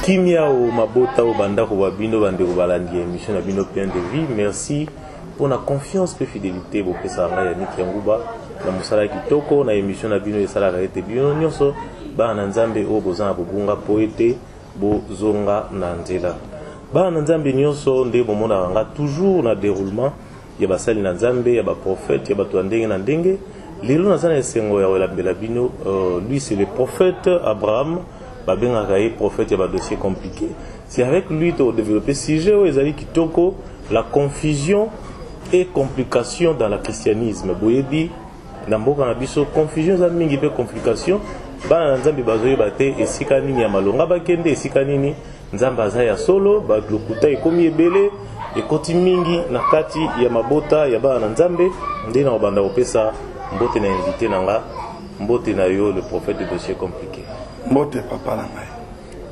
Kimia ou Mabota ou Banda ou Babino, Bande ou Balandi, émission Nabino plein de vie. Merci pour la confiance et fidélité. Vous pouvez savoir, Yannick Yangouba, la Moussala Kitoko, la émission Nabino et Sala Rete Bino, Nyoso, Bananzambe ou Bozan Bobunga Poete, Bozonga Nandela. Bananzambe Nyoso, Nde Bomona toujours dans le déroulement. Il y a Basali Nanzambe, il y a des prophètes, il y a Tuandenge Nandenge. Lilo Nazana Sengo ya Belabino, lui c'est le prophète Abraham. Prophète, il y a un dossier compliqué. C'est avec lui que tu as développé ce sujet où ils Kitoko, la confusion et complication dans le christianisme. Boyebi, Namboka Nabiso, confusion, zamingi pe complication. Ba nzambi bazoye bate esika nini ya malonga bakende esika nini nzamba za ya solo ba lokuta ekomi ebele ekoti mingi na kati ya mabota ya ba nzambe ndina obanda opesa mbote na invité nanga mbote na yo le prophète de dossier compliqué. Mbote papa na ngai.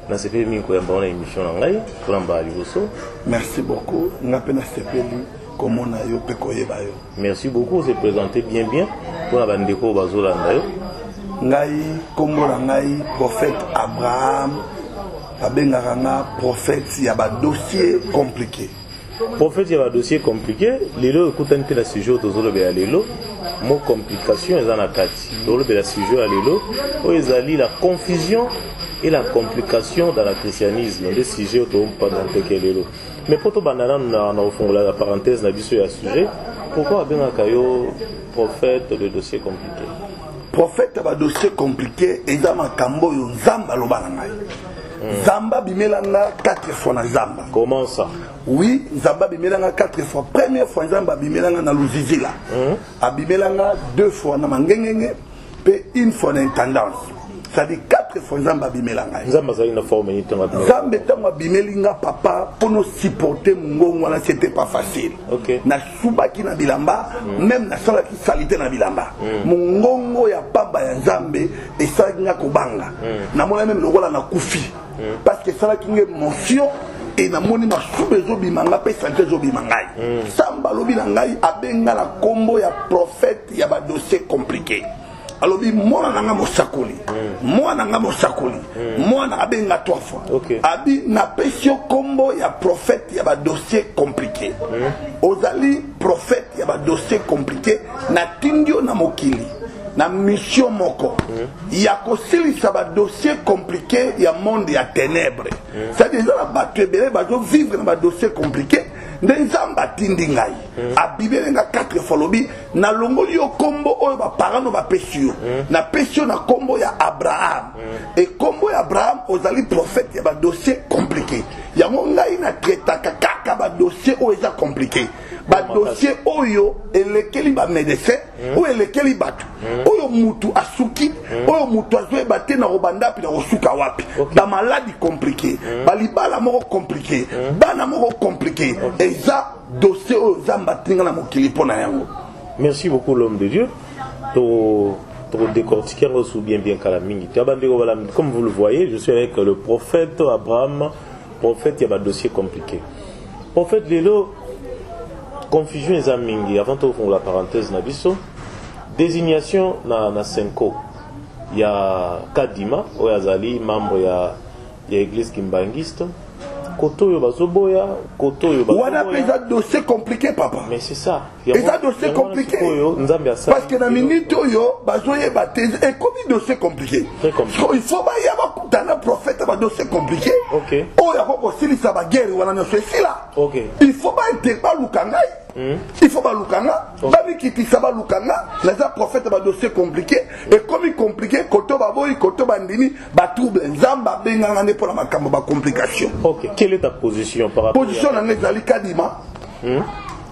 Na sepeli mingi koyamba na émission na ngai kolamba liboso. Merci beaucoup. Ngape na sepeli komona yo pe koyeba yo. Merci beaucoup, c'est présenté bien pour la bande ko bazolanda yo. Ngai kombo na ngai prophète Abraham babengaka nga prophète ya ba dossier compliqué. Prophète ya ba dossier compliqué, lelo ekutani te na sujet tozolobe ya lelo. Mo complication eza na kati. Tozolobe la sujet ya lelo o ezali la confusion et la complication dans le christianisme. Le sujet au pendant que lelo. Mais pour to banana na ofongola la parenthèse na biso ya sujet, pourquoi abengaka yo prophète de dossier compliqué? Prophète ba dossier compliqué eza makambo yo nzamba lobana ngai. Zamba bimelanga 4 fois na Zamba. Comment ça? Oui, Zamba bimelanga 4 fois. Première fois Zamba bimelanga na Luzizila. Abimelanga 2 fois na Mangengenge et 1 fois na intendance. Ça dit 4 fois Zamba bimelanga. Zamba ça une forme ni tanga. Zamba tanga bimelinga papa pour nous supporter ngongo na c'était pas facile. OK. Na subaki na bilamba, même na sala ki salité na bilamba. Ngongo ya papa ya Nzambe et ça nga kobanga. Na mona même lokola na kufi. Parce que ça là qui est mention et na moni ma soubezo bimanga pe santé zo bimangai. Samba lobi na ngai abenga la combo ya prophète ya ba dossier compliqué. Alors bi mona nanga mosakoli. Mona nanga mosakoli. Mona abenga 3 fois. Abi na pesio combo ya prophète ya ba dossier compliqué. Ozali prophète ya ba dossier compliqué na tindio na mokili. Na mission moko ya kosilisa ba dossier compliqué ya monde ya ténèbres. Ça déjà la batebele ba vivre na ba dossier compliqué ndenzamba tindi ngai abibelenga 4 fois lobi na longoli yo kombo oyo ba parano ba pesio na pesio na kombo ya Abraham et kombo ya Abraham ozali prophète ya ba dossier compliqué ya ngai na tretaka kaka ba dossier oyo eza compliqué ba dossier oyo elekeli ba médecin ou elekeli batu oyo mutu asuki oyo mutu azwe bate na robanda pi na osuka wapi ba maladie compliqué ba libala moko compliqué bana moko compliqué et ça dossier oyo zamba tinga na mokili pona yango. Merci beaucoup l'homme de Dieu. To décortiquer bien Kalamingi. Comme vous le voyez, je suis avec le prophète Abraham. Prophète, il y a un dossier compliqué. Prophète Lelo, confusion et zamingi. Avant tout, on la parenthèse nabiso. Désignation na Senko. Il y a Kadima, Oyazali, membre de l'église kimbangiste. Koto yo bazoboya, koto yo bazoboya. Wana pesa dossier compliqué papa. Mais c'est ça. Et ça dossier compliqué. Parce que dans minute yo bazoye bateze et comme dossier compliqué. Très compliqué. Il faut ba yaba kutana prophète ba dossier compliqué. OK. Oh ya ko silisa ba guerre wana no c'est là. OK. Il faut pas interba lukangai. Il faut pas lukanga. Babi kiti saba lukanga, les prophètes ba dossier compliqué et comme il compliqué koto baboyi koto bandini ba trouble nzamba benga ngane pour la makambo ba complication. OK. Quelle est ta position par rapport position na ngezali kadima?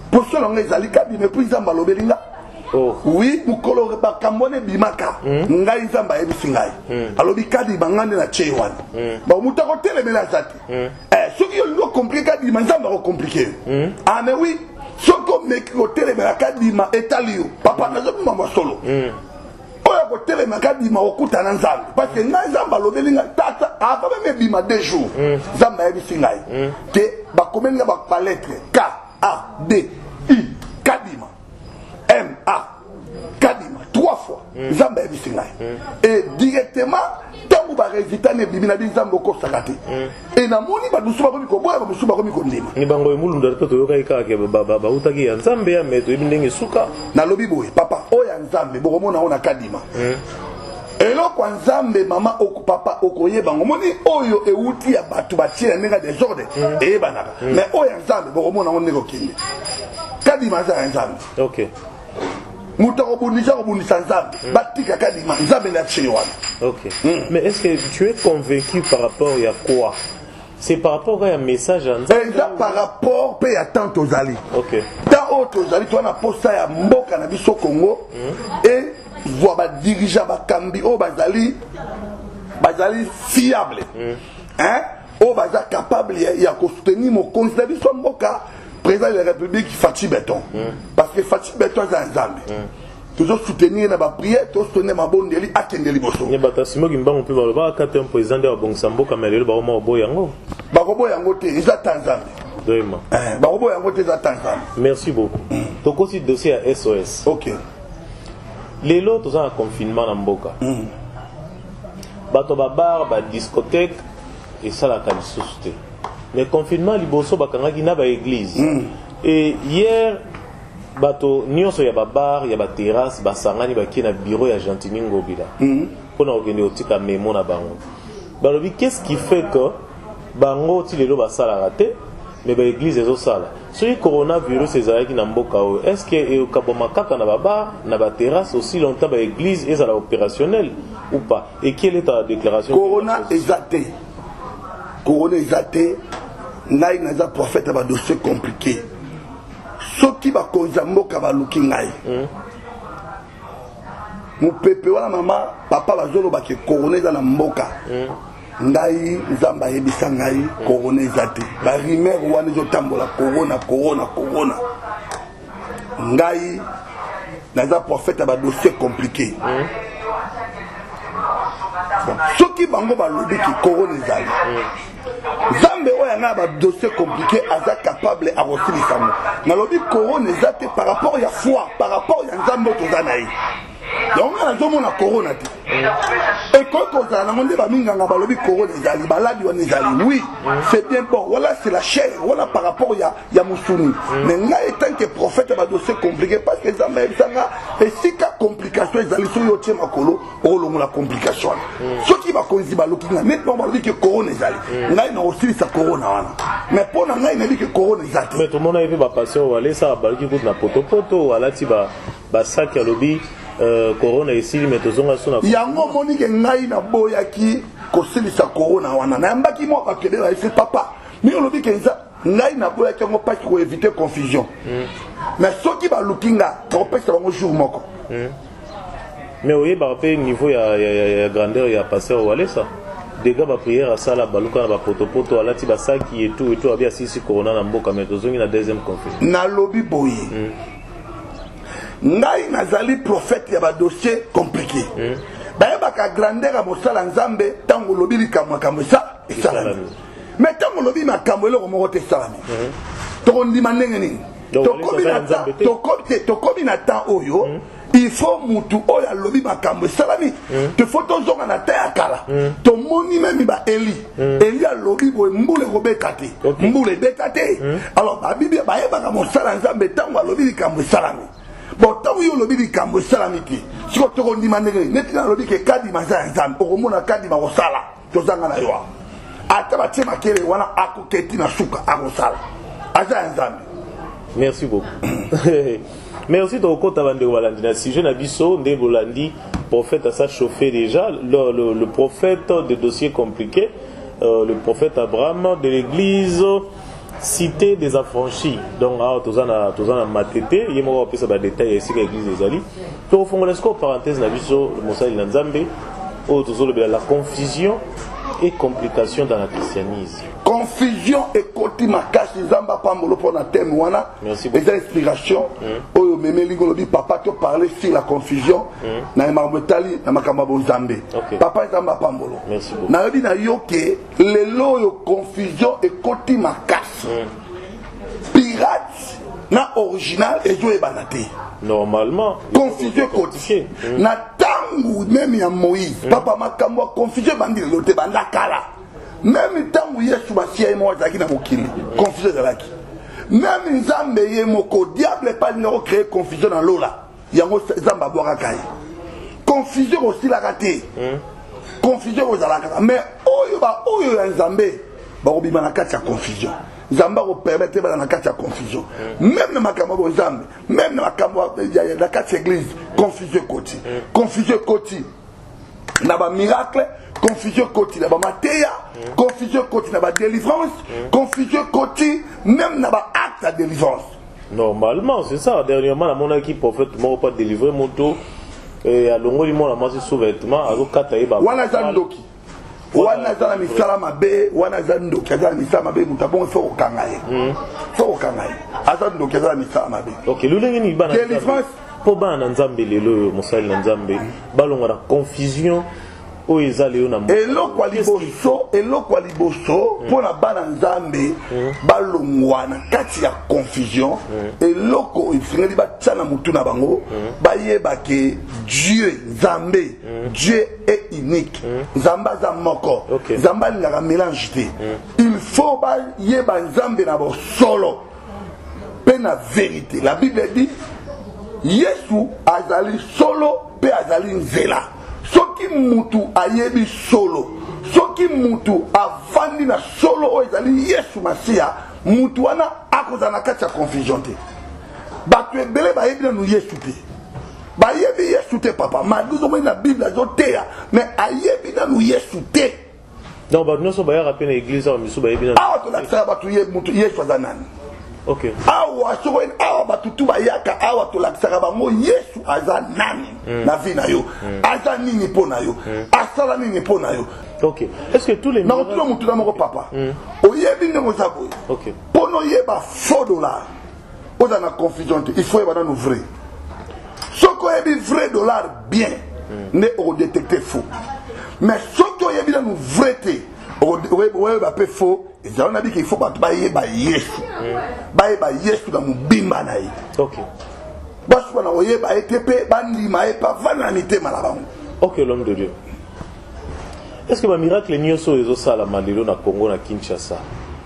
Position na ngezali kadima puis nzamba lobelinga. Oh. Oui, mukolo ba kambone bimaka. Ngai nzamba ebisi ngai. Alobi kadima ngane na chewan. Ba mutako telemela zati. Soki yo ngo compliqué kadima nzamba ko compliqué. Ah mais oui. Soko meki ko telemela kadima etalio. Papa nazo mama solo. Oya ko telemela kadima okuta na nzamba. Parce que ngai nzamba lobelinga tata ava même bima 2 jours. Nzamba ebisi ngai. Te ba komenga ba lettre K A D I kadima. M A kadima 3 fois. Nzamba ebisi ngai. Et directement tangu ba résultat ne bimina bi nzamba ko sakate. et na moni ba musuba ko miko boya ba musuba ko miko ndima ni bango emulunda to yoka ikake ba utaki ya nzambe ya meto ibindenge suka na lobi boye papa oya nzambe bokomona ona kadima eloko nzambe mama oko papa okoyeba ngomoni oyo euti ya batu batie ndenge desordre eyebanaka mais oya nzambe bokomona ngone ko kinde kadima za nzambe OK muto obundisa nzambe batika kadima nzambe na chiwana OK mais est-ce que tu es convaincu par rapport à quoi? C'est par rapport à un message en nzambe par rapport pe ya tant ozali OK tant auto ozali toi na posta ya mboka na biso Congo et voit ba dirigeant ba kambi o bazali fiable hein o baza capable ya ko soutenir mon conseil biso mboka président de la République Fachi Beton parce que Fachi Beton za nzambe toujours soutenir na ba prière to soutenir ma bondeli atendeli boso ni batasimo kimbango pe ba ka tem président de Bongo mboka melelo ba mo boyango ba ko boyango te eza tanzambe doima ba ko boyango te eza tanzambe. Merci beaucoup toko si dossier à SOS. OK les lots tous en confinement en mboka bato ba bar ba discothèque et ça la kalisouste mais confinement liboso bakangaki na ba église et hier bato nyonso ya ba bar ya ba terrasse ba sangani ba kina bureau ya Gentini Ngobila pona okende otika memo na bango balobi qu'est-ce qui fait que bango ti lelo ba sala raté mais ba église ezo sala sur coronavirus ezalaki na mboka oyo est-ce que kaboma kaka na ba bar na ba terrasse aussi longtemps ba église ezala opérationnelle ou pas et quelle est ta déclaration? Corona exacté ngai naza prophète ba dossier compliqué soki ba konza mboka ba luki ngai mu pepe wana mama papa bazolo ba ke corona za na mboka ngai nzamba yebisa ngai corona ezate ba rumeur wana zo tambola corona ngai naza prophète ba dossier compliqué soki bango ba lobi ki corona ezali Zambe oya na ba dossier compliqué aza capable à retenir mo. Na lobi corona ezate par rapport ya foi, par rapport ya nzambe to zanayi. Donc on a zomo na corona ti. Et quand on a demandé ba minganga ba lobi corona ezali baladi wana ezali. Oui, c'est bien bon. Voilà c'est la chair, voilà par rapport ya musuni. Mais nga étant que prophète ba dossier compliqué parce que zambe ezanga et si ka complication ezali so yo tie makolo o longo la complication. Ce qui va konzi ba lokinga maintenant ba lobi que corona ezali. Ngai na aussi sa corona wana. Mais pour na ngai na dit que corona ezali. Mais tout le monde a vu ba passion wala ça ba loki na poto wala ti ba sac ya lobi corona ici mais tozonga sona yango moni ke ngai na boyaki ko silisa corona wana na mbaki mo ba kede ba papa mi lobi ke ngai na boyaki ngo pas ko éviter confusion mais soki ba lukinga to pesa bango jour moko mais oui ba pe niveau ya grandeur ya passer wala ça des gars ba prière à ça la baluka ba poto alati ba saki et tout abia sisi corona na mboka mais tozongi na deuxième confusion na lobi boyi ngai nazali prophète ya ba dossier compliqué bayebaka grandeur ya mosala nzambe ntango lobi likambo sa esalami mais ntango lobi makambo eloko moko te esalami tokondima ndenge nini tokomi na temps oyo il faut mutu oyo alobi makambo esalami te faut tozonga na ta ya kala tomoni memi ba eli alobi boye mbula ekobeta te mbula ebeta te alors babiblia bayebaka mosala nzambe ntango alobi likambo esalami bon tant yo lobi likambo salamiti siko toko ndima ndenge neti na lobi ke kadi maza nzambe okomona kadi ma kosala tozanga na yo ata batie makele wana akoketi na suka akosala aza nzambe. Merci beaucoup. Mais aussi dans le côté de Walandi, si je n'ai biso de Walandi, prophète a ça chauffé déjà le prophète de dossiers compliqués, le prophète Abraham de l'église cité des affranchis. Donc tous en matete, il y a moi appelé ça des détails ici l'église des Ali. Pour fond les score parenthèse na biso le Moussa Nzambe au toujours la confusion et complication dans le christianisme. Confusion et côté makasi zamba pambolo pour na thème wana. Les inspirations oyo memeli ngolobi papa to parler sur la confusion na marmetali na makamba bonzambe. Papa zamba pambolo. Merci beaucoup. Na yobi na yoke lelo yo confusion et côté makasi. Pirate na original et jo ebanate. Normalement confusion côté na tangu même ya Moïse papa makambo confusion bandi lote banda kala même temps où Yesu basia mo azaki na mokili confusion ezalaki même nzambe ye moko diable pas n'o créer confusion dans lola yango nzambe abwaka kai confusion aussi la raté confusion aux alaka mais oyo ya nzambe ba obima na kati ya confusion nzambe ko permettre ba na kati ya confusion même na makambo bo nzambe même na makambo ya na kati ya église confusion koti na ba miracle confusion koti na ba mateya confusion koti na ba délivrance confusion koti même na ba acte de délivrance. Normalement c'est ça. Dernièrement la mon équipe prophète m'a pas délivré moto et à longoli mon amassé sous-vêtements à lokata eba wana zandoki wana zana misala mabe wana zandoki zana misala mabe mutabon fo kangaye azandoki zana misala mabe. OK lulenge ni bana délivrance po bana nzambe lelo mosali na nzambe balonga na confusion o ezali na mo eloko liboso pona bana nzambe balongwa na kati ya confusion eloko ifingeli batana mutu na bango bayeba ke Dieu nzambe Dieu est unique nzamba za moko nzamba ngaka mélange te il faut bayeba nzambe na bo solo pe na vérité. La Bible dit Yesu azali solo pe azali nzela. Soki mutu ayebi solo, soki mutu avandi na solo o ezali Yesu Masia, mutu wana akoza na kati ya confusion te. Batu ebele bayebi na nu Yesu te. Bayebi Yesu te papa, malgré mo na Bible azoteya, mais ayebi na nu Yesu te. Donc ba nous so ba ya rappeler na église a misu bayebi na. Ah to la tsaya batu yebi mutu Yesu azanani. OK. Awa soko awa batutu bayaka awa to lakisaka bango Yesu aza nani na vie na yo aza nini pona yo asala nini pona yo. OK. Est-ce que tous les na tout mutu na moko papa oyebi ndeko zabo OK pono yeba faux dollar oza na confusion il faut yeba na nous vrai soko yebi vrai dollar bien ne o détecter faux mais soko yebi na nous vrai te o yeba pe faux. Il faut que Yesu na mubimba na ye. OK. Basu na oyeba ETP bandi mae pa vananité malabango. OK l'homme de Dieu. Est-ce que ba miracle nyoso ezo sala malelo na Congo na Kinshasa?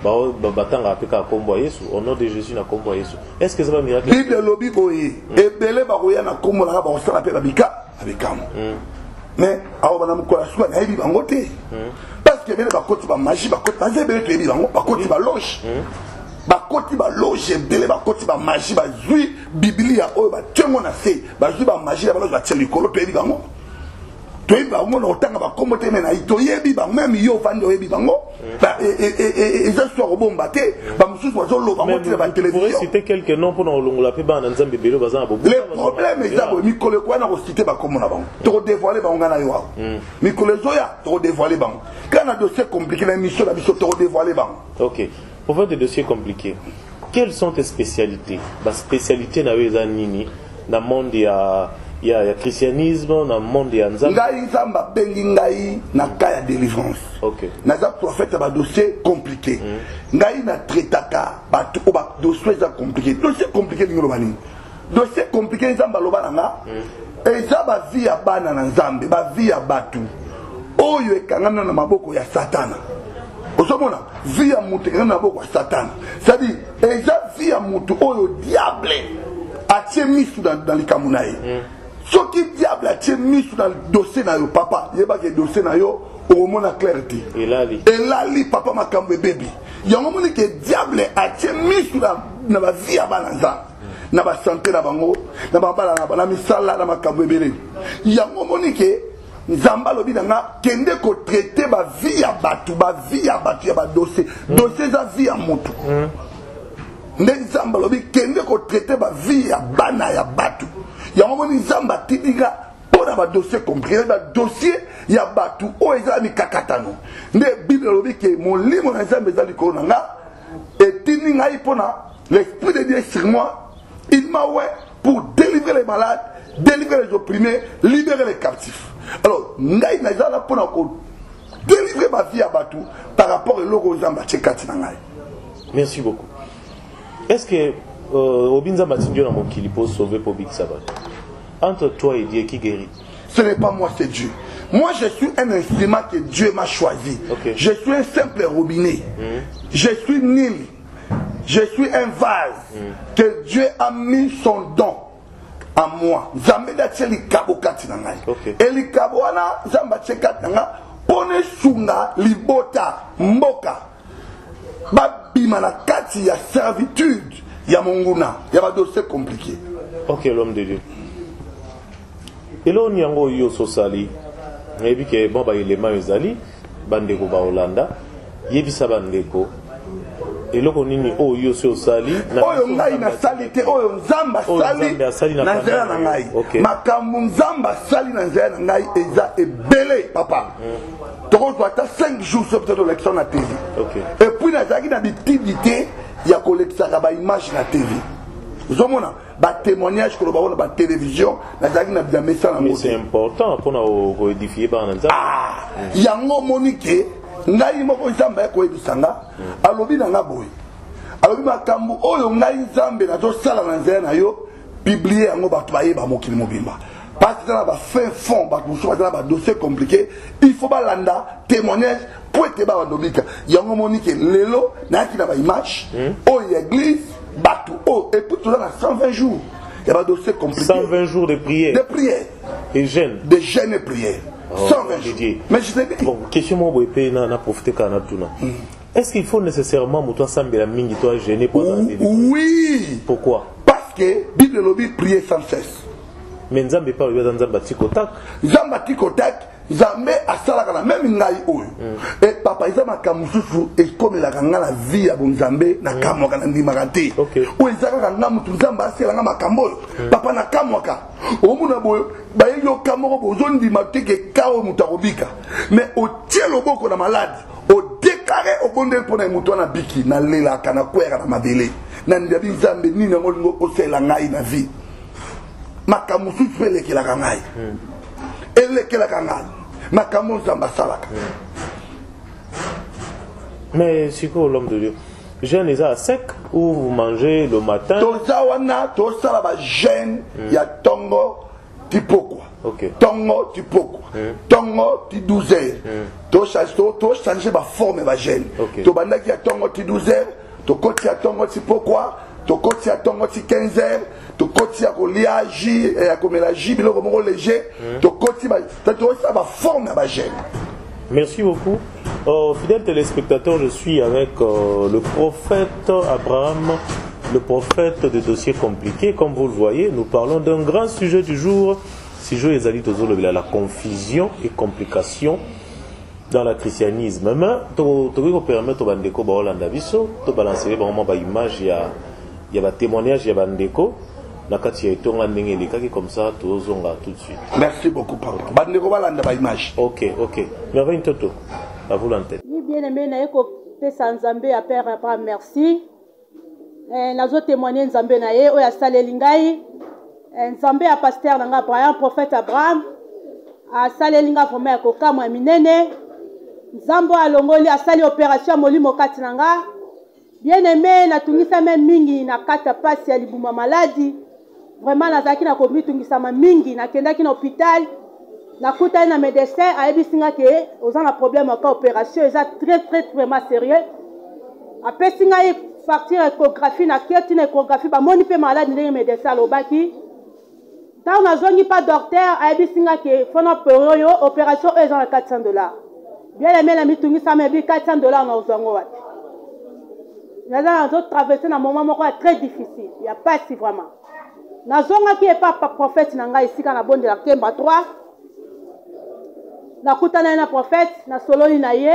Ba batanga apeka kombo Yesu au nom de Jésus na kombo Yesu. Est-ce que ça va miracle? Bible lobi boye ebele ba koya na kombo na ba osala pe babika abikam. Mais awo bana mukola suka na yebi bango te. Parce que bien bakoti ba magie bakoti ba zebele to yebi bango bakoti ba loge. Bakoti ba loge bele bakoti ba magie ba zui biblia oyo ba tengo na se ba zui ba magie ba loge ba teli kolo to yebi bango. To yebi bango na otanga ba kombo te mena ito yebi bango même yo fando yebi bango. Ba et ça soit robomba te ba mususu wa zolo bango te ba télévision. Vous citer quelques noms pour longola pe ba na nzambe belo bazana bobu. Le problème est ça mi kole kwa na ko citer ba kombo na bango. To dévoiler bango na yo. Mi kole zoya to dévoiler bango. Quand un dossier compliqué la mission la mission to dévoiler bango. OK. Pour faire des dossiers compliqués, quelles sont tes spécialités? La spécialité na weza nini na monde ya christianisme, dans le monde ya nzambe. Ngai nzamba bengi ngai na kaya délivrance. OK. Naza prophète ba dossier compliqué. Ngai na traitaka ba to ba dossier za compliqué. Dossier compliqué ngolo bani. Dossier compliqué nzamba loba nga. Eza ba vie ya bana na nzambe, ba vie ya batu. Oyo ekangana na maboko ya satana. Osomona vie ya mutu ekangana na maboko ya satana. C'est-à-dire eza vie ya mutu oyo diable atie misu dans likambo na ye. Soki diable atie misu dans le dossier na yo papa, yeba ke dossier na yo omona clarté. Elali papa makambo baby. Yango moni ke diable atie misu na ba vie ya bana nzambe. Na ba santé na bango, na ba bala na ba misala na makambo ebele. Yango moni ke nzamba lobi nga kende ko traiter ba vie ya batu ya ba dossier. Dossier za vie ya mutu. Nzamba lobi kende ko traiter ba vie ya bana ya batu. Yango moni nzamba tidinga pona ba dossier compliqué ba dossier ya batu o eza mi kakatano. Nde Bible lobi ke molimo na nzamba za likolo nga etindinga ipona l'esprit de Dieu sur moi, il m'a ouais pour délivrer les malades, délivrer les opprimés, libérer les captifs. Alors, ngai nazala pona ko délivrer ma vie à Batou par rapport à l'oro nzamba tchekati na ngai. Merci beaucoup. Est-ce que Obinza Matindio na mokili pour sauver pour Big Sabbath? Entre toi et Dieu qui guérit? Ce n'est pas moi, c'est Dieu. Moi, je suis un instrument que Dieu m'a choisi. Je suis un simple robinet. Je suis nul. Je suis un vase que Dieu a mis son don à moi. Zambeda tcheli kabo kati na ngai. Et li kabo wana zamba tchekati na nga pone sunga libota mboka. Babima na kati ya servitude ya monguna. Ya ba dossier compliqué. Ok, l'homme de Dieu. Et là on y a un yo sosali. Et puis que bon bah il est mal zali bandeko ba Hollanda. Yebisa bandeko. Et là on y oh yo sosali. Oyo ngai na sali te oyo nzamba sali na nzela na ngai. Makambo nzamba sali na nzela na ngai eza ebele papa. Toko zwata 5 jours sur peut-être l'élection na TV. Et puis na zaki na bitivité ya kolekisa ba image na TV. Zomona ba témoignage ko ba ba télévision na zaki na bien message na mais c'est important pour na édifier par nzamba. Ah, yango monique ngai moko nzamba ko ebisanga alobi na ngaboy. Alobi makambo oyo ngai nzambe na to sala na nzela na yo publier yango ba twaye ba mokili mobimba. Parce que dans la fin fond, dans le dossier compliqué, il faut pas landa témoignage pour être bas dominique. Il y a un moment que l'élo n'a qui n'a pas image, oh l'église, bateau, oh et puis tout ça 120 jours. Il y a un dossier compliqué. 120 jours de prière. De prière. Et jeûne. De jeûne et prière. 120 jours. Mais je sais bon, question moi vous pouvez na profiter kana tuna. Est-ce qu'il faut nécessairement muto sambela mingi toi jeûner pour oui. Pourquoi? Parce que Bible lobby prier sans cesse. Mais Nzambe pas dans Nzamba tikotak. Nzamba tikotak, Nzambe asalaka na même ngai oyo. Et papa Nzamba kamususu et comme la kanga la vie ya Nzambe na kamwaka na ndimaka te. O ezaka kanga mutu Nzamba asela nga makambo. Papa na kamwaka. Omuna boyo ba yo kamoko bozo ndima te ke kawo mutu akobika. Mais o tie loboko na malade. O déclaré au bon pour na mutu na biki na lela kana kwera na mabele. Na ndabi Nzambe nini ngolingo osela ngai na vie. Makamusu pele kila kangai. Elle kila kangai. Makamu Nzamba salaka. Mais c'est quoi l'homme de Dieu? Jeûne est à sec ou vous mangez le matin? Tozawana tosala ba jeûne ya tongo tipoko. Tongo tipoko. Tongo ti 12 heures. To changer ba forme ba jeûne. To bandaki ya tongo ti 12 heures, to koti ya tongo tipoko. Tokoti ya tongo ti 15 heures, tokoti ya kolia ji ya komela ji biloko moko léger, tokoti ba ça va forme ba jeune. Merci beaucoup. Fidèles téléspectateurs, je suis avec le prophète Abraham, le prophète des dossiers compliqués. Comme vous le voyez, nous parlons d'un grand sujet du jour. Sujet ezali tozolo la confusion et complication dans le christianisme. Mais to permettre au bandeko ba Hollanda biso to balancer ba moment ba image il y a des témoignages, il y a des décos. Comme ça, tout de suite. Merci beaucoup, papa. Bandeko balanda ba image. Ok. Merveille Toto. À vous l'antenne. Bien aimé, na eko pesa Nzambe à Père Abraham, merci. Nazo témoigner Nzambe na ye o ya saleli ngai. Nzambe a pasteur na Abraham, prophète Abraham. A saleli nga vraiment ko kamwa minene. Nzambo alongoli a sali opération molimo kati na nga. Bien aimé, na tungisa même mingi na kata pasi ya libuma maladie. Vraiment nazaki na komi tungisa ma mingi na kendaki na hôpital. Na kutani na médecin a ebisinga ke oza na problème ka opération eza très vraiment sérieux. Après singa y facture échographie na keti na échographie ba moni pe malade ndenge médecin lobaki. Tant na zongi pas docteur a ebisinga ke fona peroyo opération eza na $400. Bien aimé na mitungisa me bi $400 na ozango wapi. Nous avons traversé un moment très difficile. Il n'y a pas si vraiment. Nous avons qui est pas prophète ici quand la bonne de la Kemba 3. Nous avons un prophète, nous avons solo naye.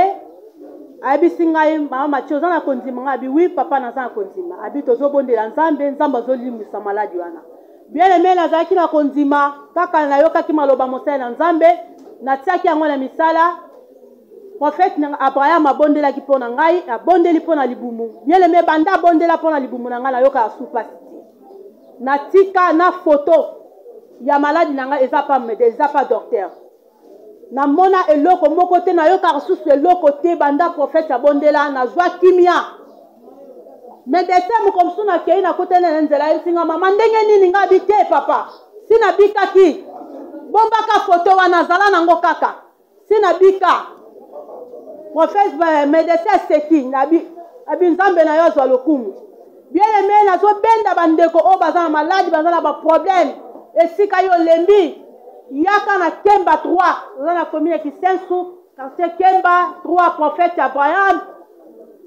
Abi singa mama machoza na konzima abi oui papa na za konzima. Abi tozo bonde la nzambe nzamba zo limusa maladi wana. Bien aimé na zaki na konzima kaka na yoka ki maloba mosala na nzambe na tiaki yango na misala. Prophète Abraham a bondé la qui pona ngai, a bondé li pona libumu. Bien aimé banda bondé la pona libumu na ngai na yoka asupa siti. Na tika na photo ya maladi na ngai eza pas docteur. Na mona eloko moko te na yoka asusu eloko te banda prophète a bondé la na zwa kimia. Mais desem comme suna kei na kotene nzela isinga mama ndenge nini nga bite papa. Sina bikaki. Bomba ka photo wana zala nango kaka. si nabika prophète médecin seki nabi nzambe na yo azwa lokumu bien aimé nazobenda bandeko oyo baza na maladi baza na baproblème esika yo lembi yaka na Kemba 3 oza na commune Kisensu quartier Kemba 3 prophète Abraham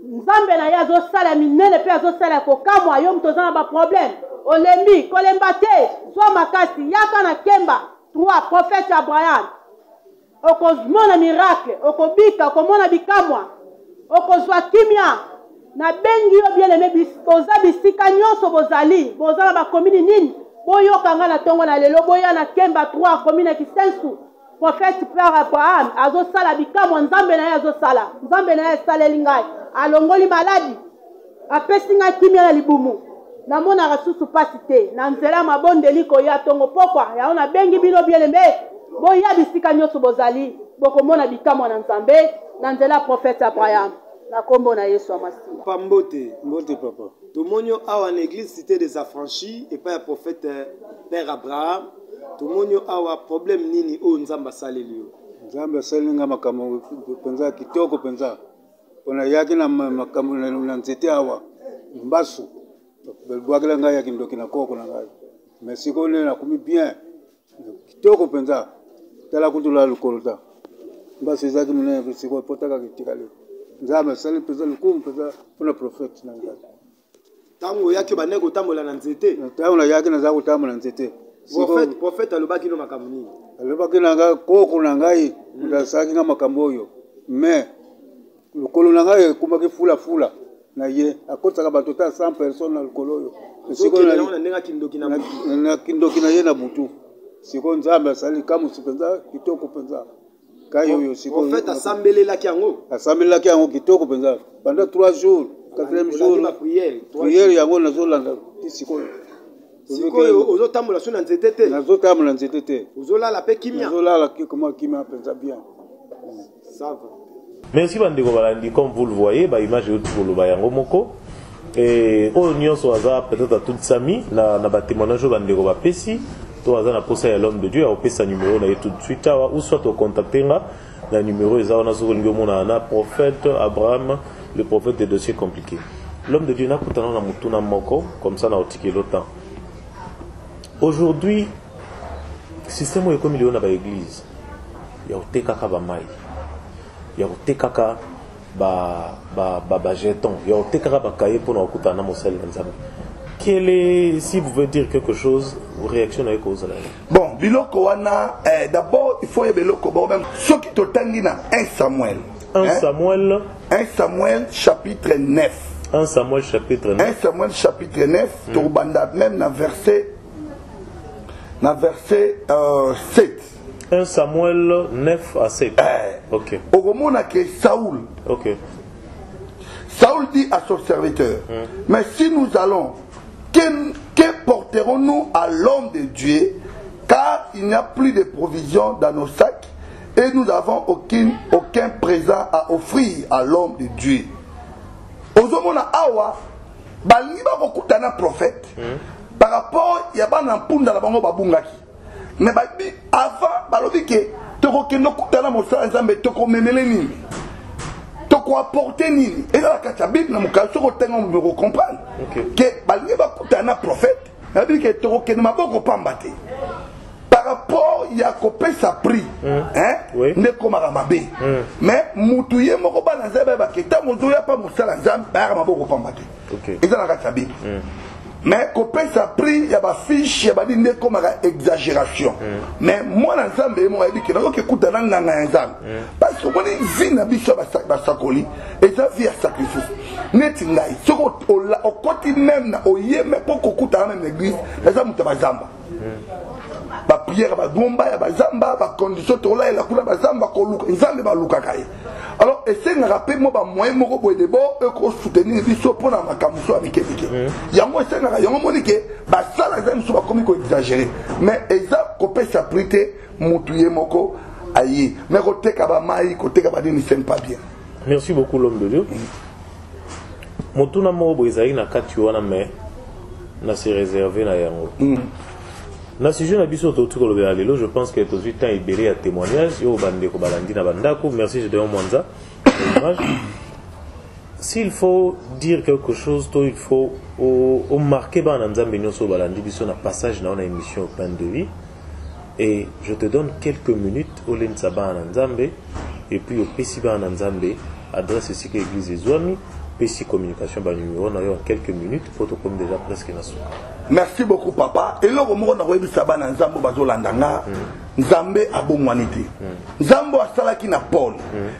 nzambe na ye azosala minene mpe azosala kokamwa yo moto oza na baproblème olembi kolemba te zwa makasi yaka na Kemba 3 prophète Abraham okozomona miracle okobika okomona bikamwa okozwa kimia na bengi yo bien aimé boza bisika nyonso bozali boza na bakomini nini boyokanga na ntongo na lelo boya na Kemba 3 commune Kisensu prophète Père Abraham azosala bikamwa nzambe na ye azosala nzambe na ye esaleli ngai alongoli maladi apesi ngai kimia na libumu namonaka susu pasi te na nzela mabondeli koya ntongo pokwa yango nabengi bino bien aimé boya bisika nyonso bozali bokomona bikamwa na nzambe na nzela prophète Abraham na kombo na Yesu Amasiya. Pambote, mbote papa. Tomonyo awa en église cité des affranchis et pas un prophète Père Abraham. Tomonyo awa problème nini o nzamba saleli yo. Nzamba saleli nga makambo penza kitoko penza. Pona yaki na makambo na nzete awa. Mbasu. Belbwagala nga yaki ndoki na koko na ngai. Mais siko ne na kumi bien. Kitoko penza. Tala kutula lukolota. Mbasu zaki mune siko potaka kitikale. Nzamba sali peza lukumu peza pona prophète na ngai. Tango yaki baneko tambola na nzete. Tango na yaki na zako tambola na nzete. Prophète alobaki no makambo nini? Alobaki na ngai koko na ngai ndasaki nga makambo oyo. Mais lokolo na ngai kumaki fula na ye akotaka bato ta 100 personnes na lokolo oyo. Siko na nenga kindoki na butu. Na kindoki na ye na butu. Siko nzambe asali kama sipenza kitoko penza. Kayo yo siko. Prophète asambelelaki yango. Asambelelaki yango kitoko penza. Pendant 3 jours, 4e jour la prière yango nazolanda siko. Siko ozotambola so na nzete te. Nazotambola na nzete te. Ozolala pe kimia. Ozolala comment kimia penza bien. Ça va. Merci bandeko balandi, comme vous le voyez, ba image yo tolo ba yango moko. Et au nyonso aza peut-être à toute sami na ba témoignage bandeko ba pesi. To aza na posa ya l'homme de Dieu a pesa numéro na tout de suite ou soit au contacter na numéro eza na so ngo mona na prophète Abraham, le prophète des dossiers compliqués. L'homme de Dieu na kutana na mutuna moko comme ça na otiki le temps. Aujourd'hui, système est comme il y a dans l'église. Il y a des kaka ba mai. Il y a des kaka ba jeton. Il y a des kaka ba cahier pour nous kutana mosel nzambe. Quel est, si vous voulez dire quelque chose, vous réactionnez avec vous. Bon, biloko wana d'abord il faut y biloko bon même ce qui totangi na 1 Samuel. 1 Samuel 1 Samuel chapitre 9. 1 Samuel chapitre 9. 1 Samuel chapitre 9, torbanda même na verset 7. 1 Samuel 9 à 7. OK. Okomona que Saoul. OK. Saoul dit à son serviteur, mais si nous allons, que porterons-nous à l'homme de Dieu, car il n'y a plus de provisions dans nos sacs et nous n'avons aucun présent à offrir à l'homme de Dieu. Ozomona awa, balingi bakokutana prophète, par rapport à Yabana Punda la bango babungaki. Mais avant, balobi ke tokokendo kutana mosala nzambe tokomemele nini. Toko apporter nini. Et là la Bible na mukaso ko tenga me comprendre. Que balingi bakutana prophète, na bi ke tokokendo maboko pambate. Par rapport ya kopesa prix, ne komaka mabe. Mais mutu ye moko bana nzambe baketa mozoya pa mosala nzambe ba maboko pambate. Et là la Bible. Mais copain ça pris, il y a ma fiche, il y a ma dit comme exagération. Mais moi l'ensemble, moi dit que non que écoute dans l'ensemble. Parce que moi les vie n'a biso ba sakoli et ça via sacrifice. Netingai, ce au côté même na oye mais pour écoute dans même église, les hommes ba zamba. Ba prière ba gomba ya ba zamba, ba condition to la kula ba zamba ko luka, nzambe ba luka kai. Alors, et c'est un rappel, moi, moi, moi, moi, de bon, eux, soutenir les bisous pour la macamuso avec Képiké. Il y a moi, c'est un rayon, moi, que, bah, ça, la zone soit comme exagéré. Mais, ça, copé, ça prité, moutouye, moko, aïe. Mais, côté Kabamaï, côté Kabadi, ne s'aime pas bien. Merci beaucoup, l'homme de Dieu. Moutuna mo, Brisaï, na katiwana, mais, na se réservé, na yango. Na sujet na biso to tuko lobela lelo, je pense que tout de temps ibéré à témoignage yo bande ko balandi na bandako. Merci Gédéon Mwanza. S'il faut dire quelque chose, il faut au marquer ba na nzambe nyonso balandi biso na passage na émission au pain de vie. Et je te donne quelques minutes au Lensaba na nzambe et puis au Pesiba na nzambe adresse ici que l'église des Zouami. Pessi communication ba numéro na yo quelques minutes pour te comme déjà presque na souka. Merci beaucoup papa. Et là comme on a rebi saba na nzambo bazolandanga nzambe abongwanité. Nzambo asalaki na Paul.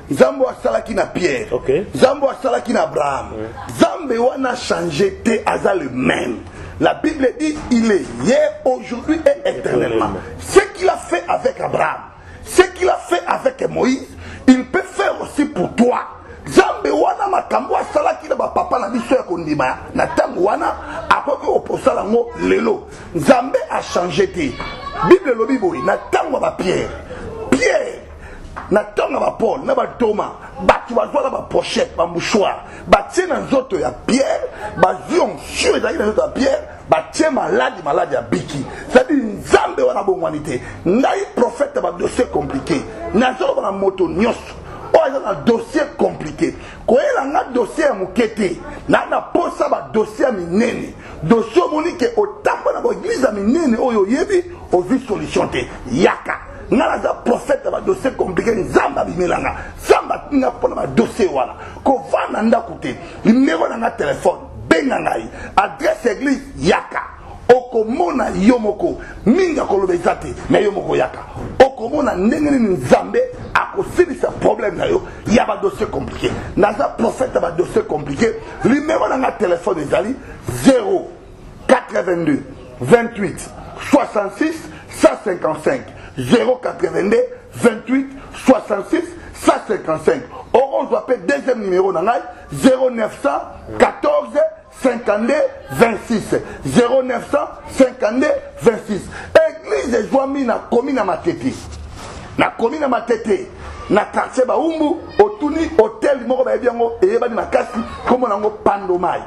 Nzambo asalaki na Pierre. Nzambo asalaki na Abraham. Nzambe wana changé te aza le même. La Bible dit il est hier, aujourd'hui et éternellement. Ce qu'il a fait avec Abraham, ce qu'il a fait avec Moïse, il peut faire aussi pour toi. Zambe wana makambo asalaki na papa na biso ya kondima na tango wana akoki oposala ngo lelo Nzambe a changé te. Bible lobi boy na tango ba Pierre na tango ba Paul na ba Thomas batu bazwala ba pochette ba mouchoir batie na nzoto ya Pierre bazion sur ezali na nzoto ya Pierre batie malade ya biki. C'est-à-dire Nzambe wana bongwanité ngai prophète ba dossier compliqué na zo na moto nyonso un dossier compliqué. Quand il a un dossier à Moukete, il a un dossier à Minene. Dossier monique au temps de l'église à Minene, au Yebi, au vu solution. Yaka. Il y a un prophète à un dossier compliqué. Zamba Bimelanga. Zamba n'a pas un dossier. Quand on va dans côté, il numéro dans un téléphone. Bengangai. Adresse église Yaka. Okomona yomoko minga kolobezate mais yomoko yaka okomona ndengeni nzambe akosilisa problème na yo ya ba dossier compliqué naza prophète ba dossier compliqué numéro na téléphone ezali 0 82 28 66 155 0 82 28 66 155 on va appeler deuxième numéro na 0914 52 26 0952 26 église ezwami na commune na Matete na quartier Baumbu otuni hôtel moko ba biango eyebani makasi comme nango Pandomai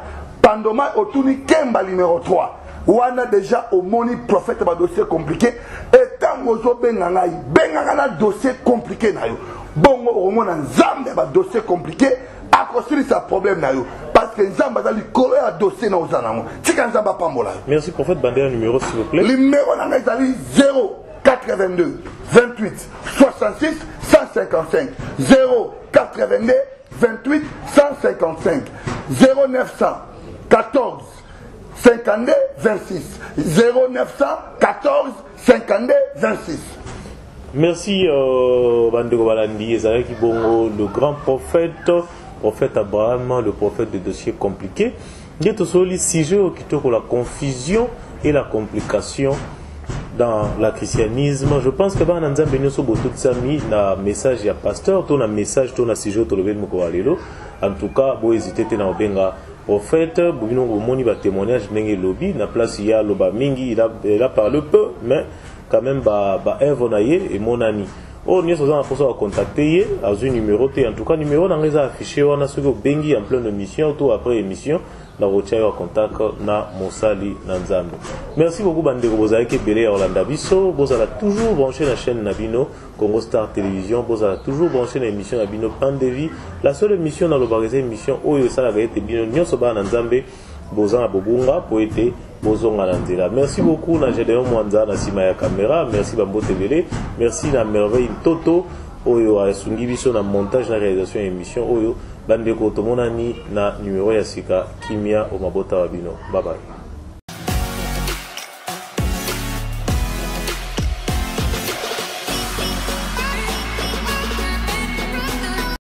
otuni Kemba numéro 3 wana déjà au moni prophète ba dossier compliqué et tant ozo benga na dossier compliqué na yo bongo omona nzambe ba dossier compliqué akosili sa problème na yo parce que nzamba za likolo ya dossier na ozana tika nzamba pambola. Merci prophète bandera numéro s'il vous plaît. Numéro na ngai zali 0 82 28 66 155 0 82 28 155 0914 52 26 0914 52 26. Merci Bandego Balandi Ezaki Bongo, le grand prophète Abraham, le prophète des dossiers compliqués. Il y a tout le sujet qui touche la confusion et la complication dans le christianisme. Je pense que dans Nzambe Nyoso Boto Tsami na message ya pasteur, ton message, ton sujet to level moko walelo. En tout cas, bo hésiter te na obenga prophète, bobino moni ba témoignage ndenge lobby na place ya loba mingi, il a parlé peu mais quand même ba œuvre na ye et mon ami. Oh, nous sommes en train de contacter à un numéro T. En tout cas, numéro dans les affichés, on a ce que Bengi en pleine émission, tout après émission, dans le contact na Mosali Nanzambe. Merci beaucoup, Bandego Bozaki Belé Orlando Bisso. Vous allez toujours brancher la chaîne Nabino, Congo Star Télévision. Vous allez toujours brancher l'émission Nabino Pan de Vie. La seule émission dans le barisé émission, Oyo Salagaye Bino, Nyosoba Nanzambe, Bozan Bobunga, Poété. Merci beaucoup na Gédéon Mwanza na sima ya caméra, merci Bambo Tevele, merci la merveille Toto oyo asungi biso na montage na réalisation émission oyo bandeko tomonani na numéro ya sika kimia o mabota wabino. Bye bye.